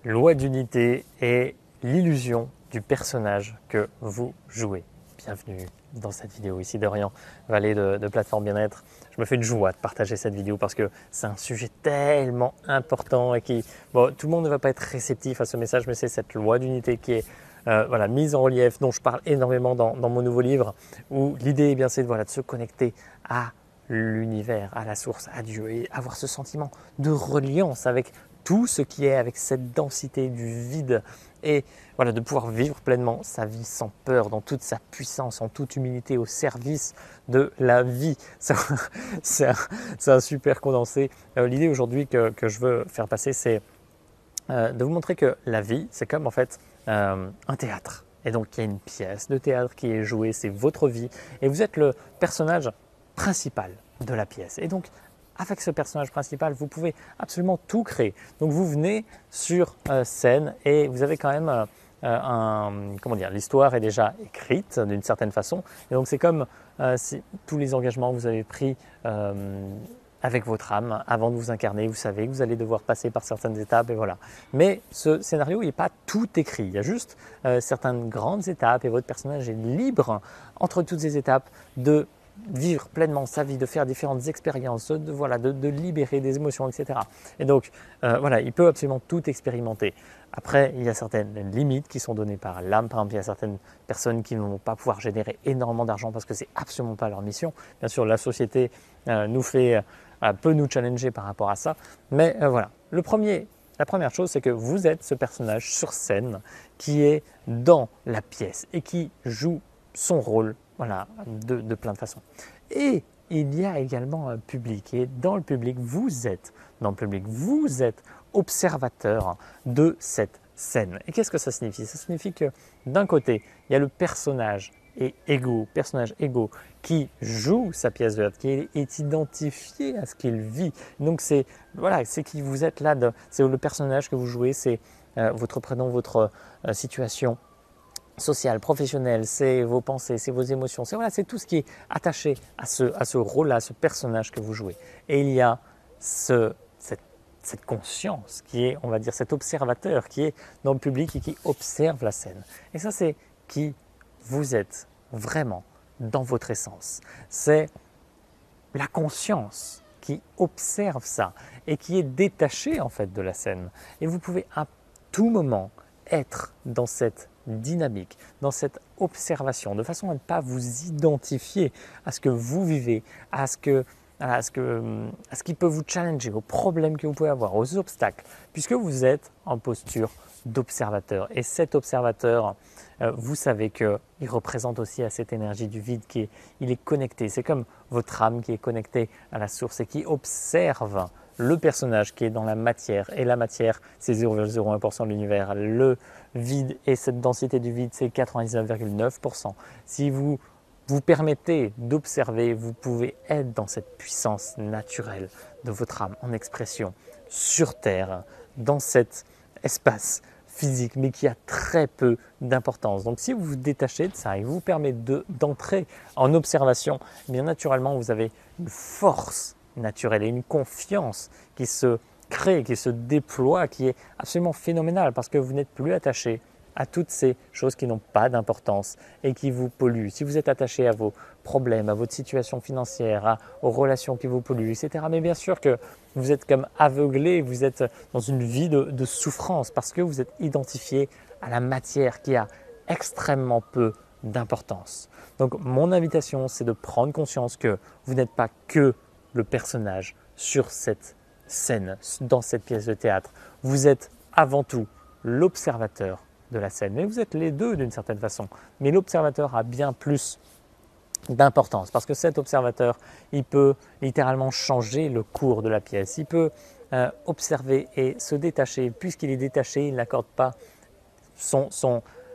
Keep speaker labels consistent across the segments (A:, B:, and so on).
A: loi d'unité et l'illusion du personnage que vous jouez. Bienvenue dans cette vidéo. Ici Dorian, valet de Plateforme Bien-être. Je me fais une joie de partager cette vidéo parce que c'est un sujet tellement important et qui, bon, tout le monde ne va pas être réceptif à ce message, mais c'est cette loi d'unité qui est mise en relief, dont je parle énormément dans mon nouveau livre, où l'idée eh bien, c'est de se connecter à l'univers, à la source, à Dieu, et avoir ce sentiment de reliance avec tout ce qui est, avec cette densité du vide, et voilà, de pouvoir vivre pleinement sa vie sans peur, dans toute sa puissance, en toute humilité, au service de la vie. C'est un super condensé. L'idée aujourd'hui que je veux faire passer, c'est de vous montrer que la vie, c'est comme en fait un théâtre. Et donc il y a une pièce de théâtre qui est jouée, c'est votre vie, et vous êtes le personnage principal de la pièce. Et donc avec ce personnage principal, vous pouvez absolument tout créer. Donc vous venez sur scène et vous avez quand même comment dire, l'histoire est déjà écrite d'une certaine façon. Et donc c'est comme si tous les engagements que vous avez pris avec votre âme avant de vous incarner, vous savez que vous allez devoir passer par certaines étapes et voilà. Mais ce scénario, il n'est pas tout écrit. Il y a juste certaines grandes étapes et votre personnage est libre entre toutes ces étapes de vivre pleinement sa vie, de faire différentes expériences, de libérer des émotions, etc. Et donc, il peut absolument tout expérimenter. Après, il y a certaines limites qui sont données par l'âme. Par exemple, il y a certaines personnes qui ne vont pas pouvoir générer énormément d'argent parce que ce n'est absolument pas leur mission. Bien sûr, la société peut nous challenger par rapport à ça. Mais la première chose, c'est que vous êtes ce personnage sur scène qui est dans la pièce et qui joue son rôle de plein de façons. Et il y a également un public. Et dans le public, vous êtes observateur de cette scène. Et qu'est-ce que ça signifie? Ça signifie que d'un côté, il y a le personnage ego qui joue sa pièce de théâtre, qui est identifié à ce qu'il vit. Donc c'est qui vous êtes là, c'est le personnage que vous jouez, c'est votre prénom, votre situation social, professionnel, c'est vos pensées, c'est vos émotions, c'est tout ce qui est attaché à ce rôle-là, à ce personnage que vous jouez. Et il y a cette conscience qui est, on va dire, cet observateur qui est dans le public et qui observe la scène. Et ça, c'est qui vous êtes vraiment dans votre essence. C'est la conscience qui observe ça et qui est détachée en fait de la scène. Et vous pouvez à tout moment être dans cette dynamique, dans cette observation, de façon à ne pas vous identifier à ce que vous vivez, à ce qui peut vous challenger, aux problèmes que vous pouvez avoir, aux obstacles, puisque vous êtes en posture d'observateur. Et cet observateur, vous savez qu'il représente aussi à cette énergie du vide il est connecté. C'est comme votre âme qui est connectée à la source et qui observe le personnage qui est dans la matière. Et la matière, c'est 0,01% de l'univers. Le vide et cette densité du vide, c'est 99,9%. Si vous vous permettez d'observer, vous pouvez être dans cette puissance naturelle de votre âme en expression sur Terre, dans cet espace physique, mais qui a très peu d'importance. Donc si vous vous détachez de ça et vous permettez d'entrer en observation, eh bien naturellement vous avez une force naturelle et une confiance qui se crée, qui se déploie, qui est absolument phénoménale parce que vous n'êtes plus attaché à toutes ces choses qui n'ont pas d'importance et qui vous polluent. Si vous êtes attaché à vos problèmes, à votre situation financière, aux relations qui vous polluent, etc. Mais bien sûr que vous êtes comme aveuglé, vous êtes dans une vie de souffrance parce que vous êtes identifié à la matière qui a extrêmement peu d'importance. Donc mon invitation, c'est de prendre conscience que vous n'êtes pas que le personnage sur cette scène, dans cette pièce de théâtre. Vous êtes avant tout l'observateur de la scène. Mais vous êtes les deux d'une certaine façon. Mais l'observateur a bien plus d'importance parce que cet observateur, il peut littéralement changer le cours de la pièce. Il peut observer et se détacher. Puisqu'il est détaché, il n'accorde pas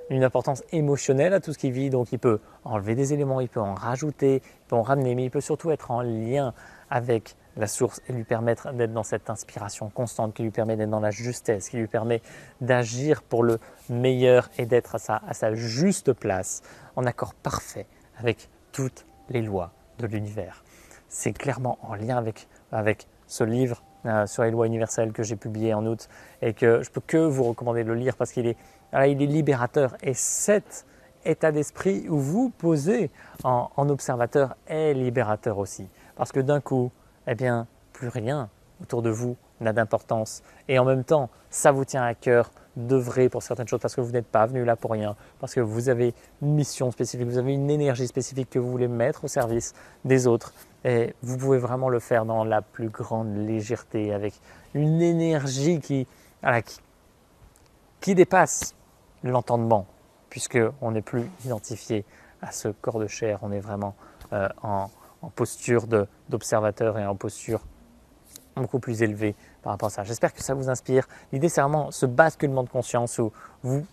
A: une importance émotionnelle à tout ce qu'il vit. Donc il peut enlever des éléments, il peut en rajouter, il peut en ramener, mais il peut surtout être en lien avec la source et lui permettre d'être dans cette inspiration constante qui lui permet d'être dans la justesse, qui lui permet d'agir pour le meilleur et d'être à sa juste place, en accord parfait avec toutes les lois de l'univers. C'est clairement en lien avec ce livre sur les lois universelles que j'ai publié en août et que je peux que vous recommander de le lire parce qu'il est, voilà, il est libérateur. Et cet état d'esprit où vous posez en observateur est libérateur aussi. Parce que d'un coup, eh bien, plus rien autour de vous n'a d'importance. Et en même temps, ça vous tient à cœur d'œuvrer pour certaines choses parce que vous n'êtes pas venu là pour rien, parce que vous avez une mission spécifique, vous avez une énergie spécifique que vous voulez mettre au service des autres. Et vous pouvez vraiment le faire dans la plus grande légèreté, avec une énergie voilà, qui dépasse l'entendement, puisqu'on n'est plus identifié à ce corps de chair, on est vraiment en posture d'observateur et en posture beaucoup plus élevée par rapport à ça. J'espère que ça vous inspire. L'idée, c'est vraiment ce basculement de conscience où vous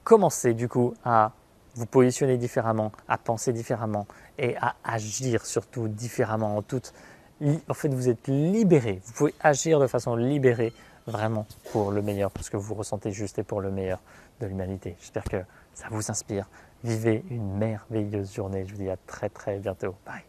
A: commencez du coup à vous positionner différemment, à penser différemment et à agir surtout différemment. En fait, vous êtes libéré. Vous pouvez agir de façon libérée, vraiment pour le meilleur, pour ce que vous ressentez juste et pour le meilleur de l'humanité. J'espère que ça vous inspire. Vivez une merveilleuse journée. Je vous dis à très très bientôt. Bye.